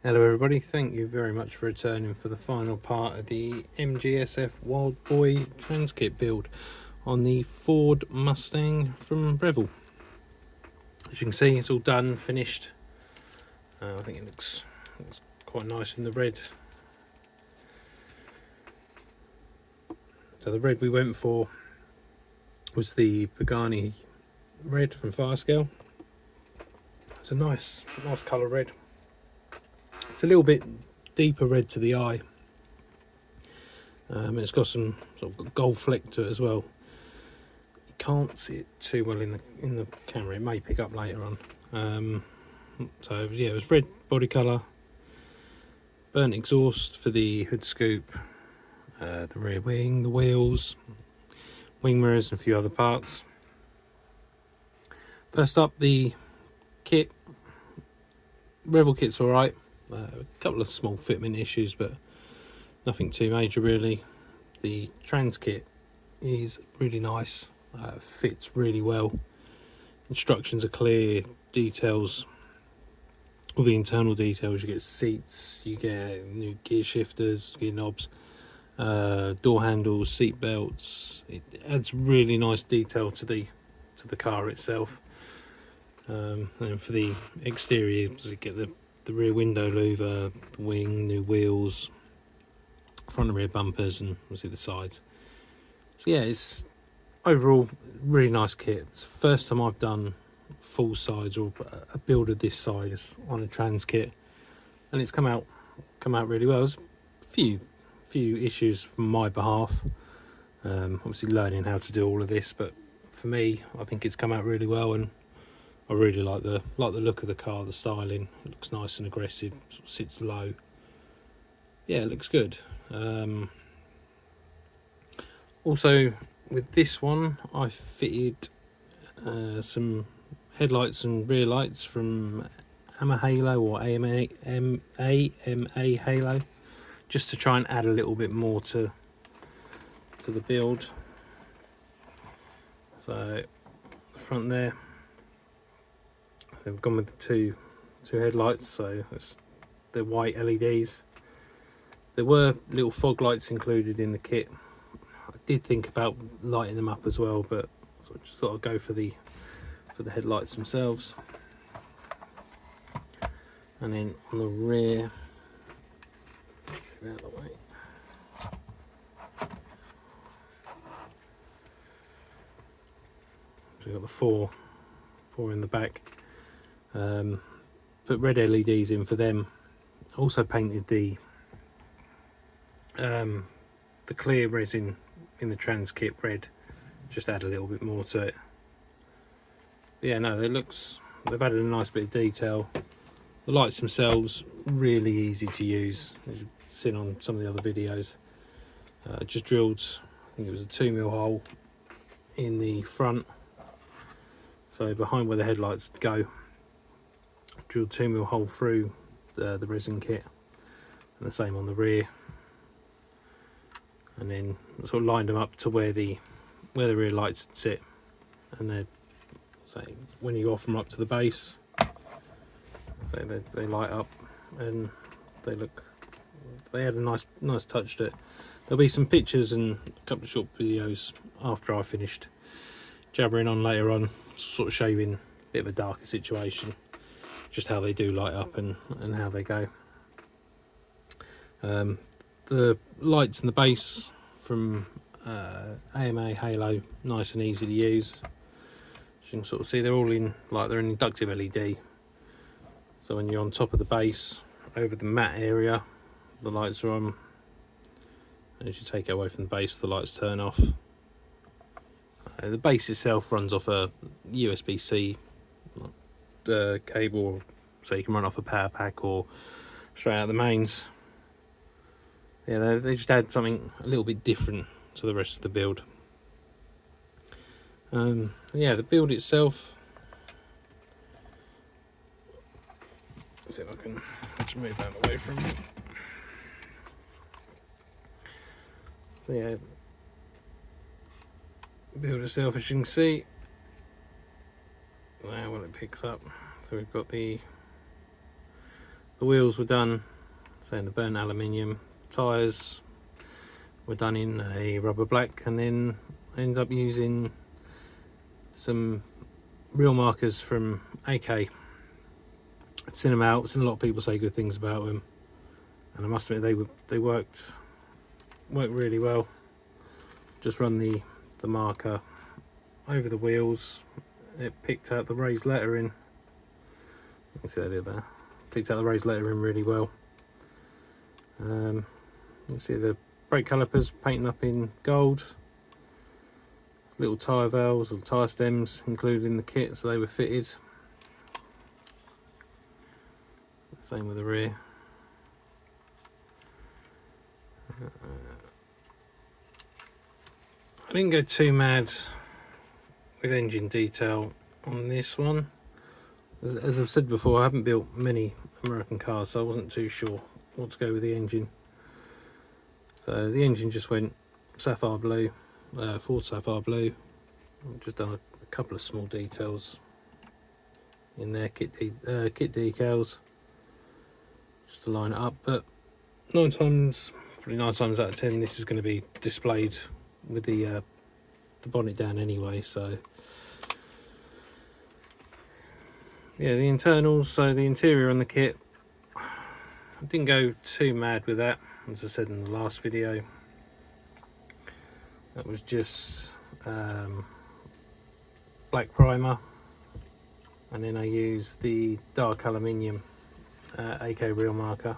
Hello everybody, thank you very much for returning for the final part of the MGSF WildBoy transkit build on the Ford Mustang from Revell. As you can see, it's all done, finished. I think it looks quite nice in the red. So the red we went for was the Pagani red from Firescale. It's a nice colour red. It's a little bit deeper red to the eye. And it's got some sort of gold fleck to it as well. You can't see it too well in the camera. It may pick up later on. So yeah, it was red body colour, burnt exhaust for the hood scoop, the rear wing, the wheels, wing mirrors and a few other parts. First up, the kit. Revell kit's alright. A couple of small fitment issues, but nothing too major really. The transkit is really nice, fits really well. Instructions are clear, details, all the internal details. You get seats, you get new gear shifters, gear knobs, door handles, seat belts. It adds really nice detail to the car itself. And for the exterior, you get the rear window louver, the wing, new wheels, front and rear bumpers, and obviously the sides. So yeah, it's overall really nice kit. It's the first time I've done full sides or a build of this size on a transkit, and it's come out really well. There's a few issues from my behalf, obviously learning how to do all of this, but for me, I think it's come out really well, and I really like the look of the car, the styling. It looks nice and aggressive, sort of sits low. Yeah, it looks good. Also, with this one, I fitted some headlights and rear lights from AMA Halo or AMA Halo, just to try and add a little bit more to the build. So the front there, I've gone with the two headlights, so they're white LEDs. There were little fog lights included in the kit. I did think about lighting them up as well, but so I just thought I'd go for the headlights themselves. And then on the rear, out of the way. So we've got the four in the back. Put red LEDs in for them. Also painted the clear resin in the transkit red, just add a little bit more to it. But yeah, no, they've added a nice bit of detail. The lights themselves really easy to use, as you've seen on some of the other videos. Just drilled, I think it was a 2mm hole in the front, so behind where the headlights go. Drilled 2mm hole through the resin kit, and the same on the rear, and then sort of lined them up to where the rear lights sit, and then so when you offer them up to the base, so they light up and they add a nice touch to it. There'll be some pictures and a couple of short videos after I finished jabbering on later on, sort of showing a bit of a darker situation, just how they do light up and how they go. The lights in the base from AMA Halo, nice and easy to use. As you can sort of see, they're all in, like, they're an inductive LED. So when you're on top of the base, over the matte area, the lights are on. And as you take it away from the base, the lights turn off. The base itself runs off a USB-C cable, so you can run off a power pack or straight out the mains. Yeah, they just add something a little bit different to the rest of the build. Yeah, the build itself, let's see if I can just move that away from me. So yeah, the build itself, as you can see, well, it picks up. So we've got the The wheels were done, say, in the burnt aluminium. Tyres were done in a rubber black, and then I ended up using some real markers from AK. I'd seen them out, seen a lot of people say good things about them, and I must admit they worked really well. Just run the marker over the wheels, it picked out the raised lettering. You can see that a bit better. Picked out the raised lettering really well. You can see the brake calipers painted up in gold. Little tyre valves or tyre stems included in the kit, so they were fitted. Same with the rear. I didn't go too mad with engine detail on this one. As I've said before, I haven't built many American cars, so I wasn't too sure what to go with the engine. So the engine just went sapphire blue, Ford sapphire blue. I've just done a couple of small details in there, kit decals, just to line it up. But probably 9 times out of 10, this is going to be displayed with the bonnet down anyway. So yeah, the internals, so the interior on the kit, I didn't go too mad with that, as I said in the last video. That was just black primer, and then I used the dark aluminium AK real marker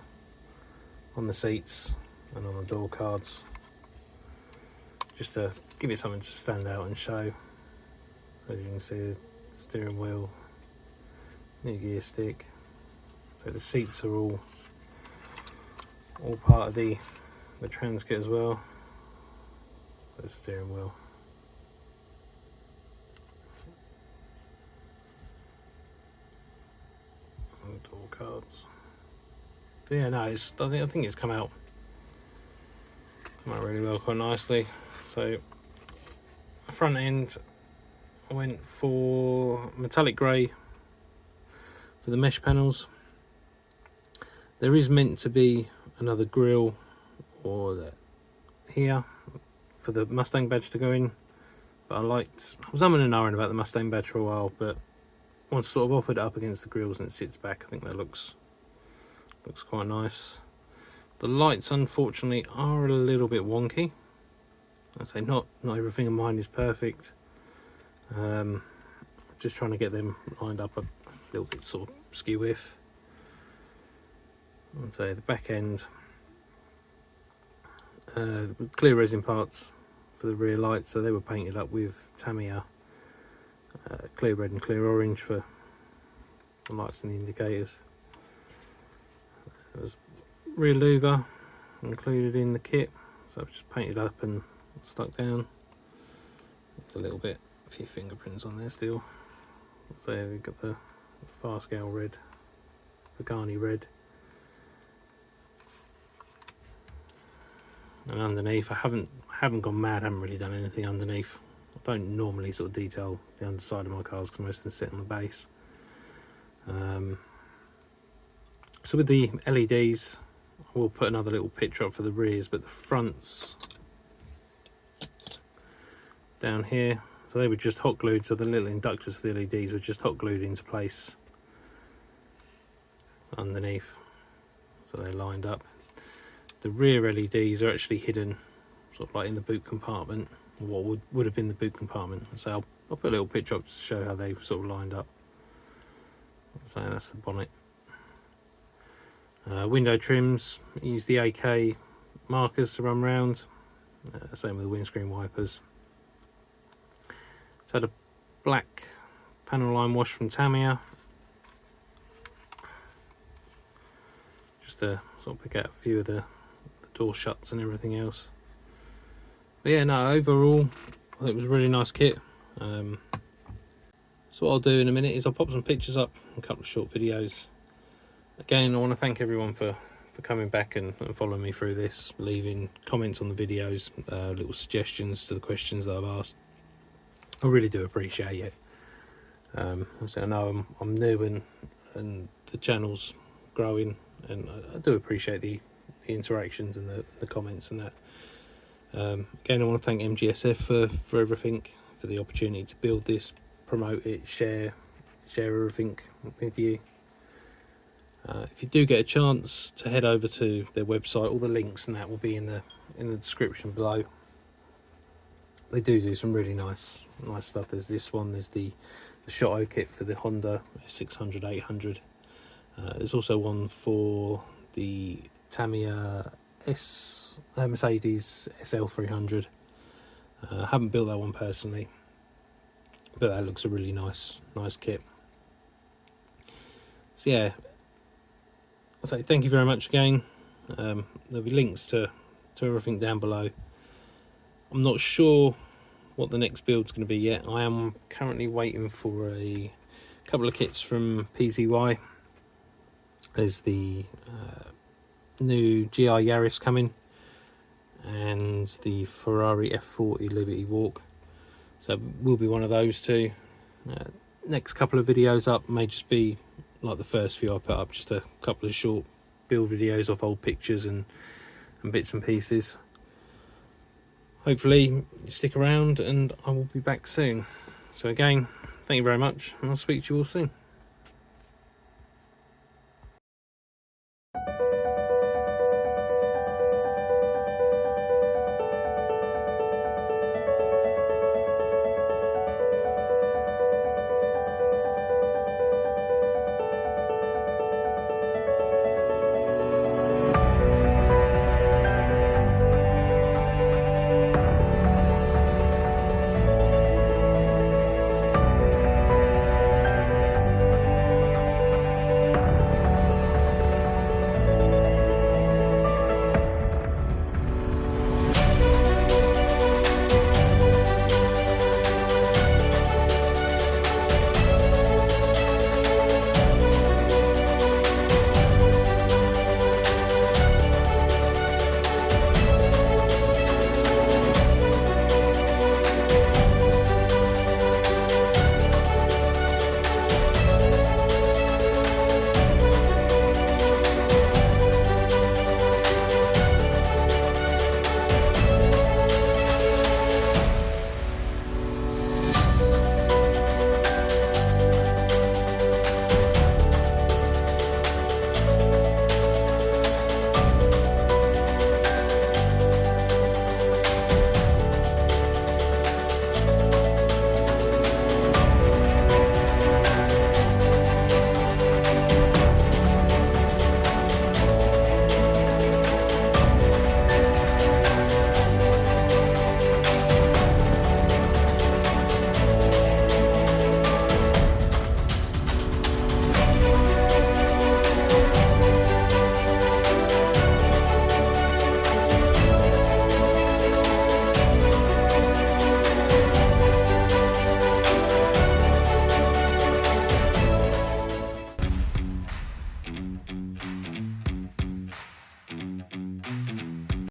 on the seats and on the door cards, just to give it something to stand out and show. So as you can see, the steering wheel, new gear stick. So the seats are all part of the transkit as well. The steering wheel. And door cards. So yeah, no, I think it's come out really well, quite nicely. So the front end, I went for metallic grey for the mesh panels. There is meant to be another grille or here for the Mustang badge to go in, but I was umming and ahhing about the Mustang badge for a while, but once sort of offered it up against the grills and it sits back, I think that looks quite nice. The lights unfortunately are a little bit wonky. I'd say not everything in mine is perfect. Just trying to get them lined up a little bit sort of skew-if. I'd say the back end, clear resin parts for the rear lights, so they were painted up with Tamiya clear red and clear orange for the lights and the indicators. There's rear louver included in the kit, so I've just painted up and stuck down. There's a few fingerprints on there still. So they've got the Farscale red, Pagani red, and underneath I haven't gone mad. I haven't really done anything underneath. I don't normally sort of detail the underside of my cars because most of them sit on the base. So with the LEDs, we'll put another little picture up for the rears, but the fronts down here, so they were just hot glued, so the little inductors for the LEDs were just hot glued into place underneath, so they lined up. The rear LEDs are actually hidden sort of like in the boot compartment, what would have been the boot compartment. So I'll put a little picture up to show how they've sort of lined up. So that's the bonnet. Window trims, use the AK markers to run round, same with the windscreen wipers. It's had a black panel line wash from Tamiya, just to sort of pick out a few of the door shuts and everything else. But yeah, no, overall I think it was a really nice kit. So what I'll do in a minute is I'll pop some pictures up, a couple of short videos. Again, I want to thank everyone for coming back and following me through this, leaving comments on the videos, little suggestions to the questions that I've asked. I really do appreciate it. I know I'm new and the channel's growing, and I do appreciate the interactions and the comments and that. Again, I want to thank MGSF for everything, for the opportunity to build this, promote it, share everything with you. If you do get a chance to head over to their website, all the links and that will be in the description below. They do some really nice stuff. There's this one, there's the Shotto kit for the Honda 600 800. There's also one for the Tamiya Mercedes SL300. I haven't built that one personally, but that looks a really nice kit. So yeah, I'll say thank you very much again. There'll be links to everything down below. I'm not sure what the next build's going to be yet. I am currently waiting for a couple of kits from PZY. There's the new GI Yaris coming, and the Ferrari F40 Liberty Walk. So it will be one of those two. Next couple of videos up may just be like the first few I put up, just a couple of short build videos of old pictures and bits and pieces. Hopefully stick around and I will be back soon. So again, thank you very much, and I'll speak to you all soon.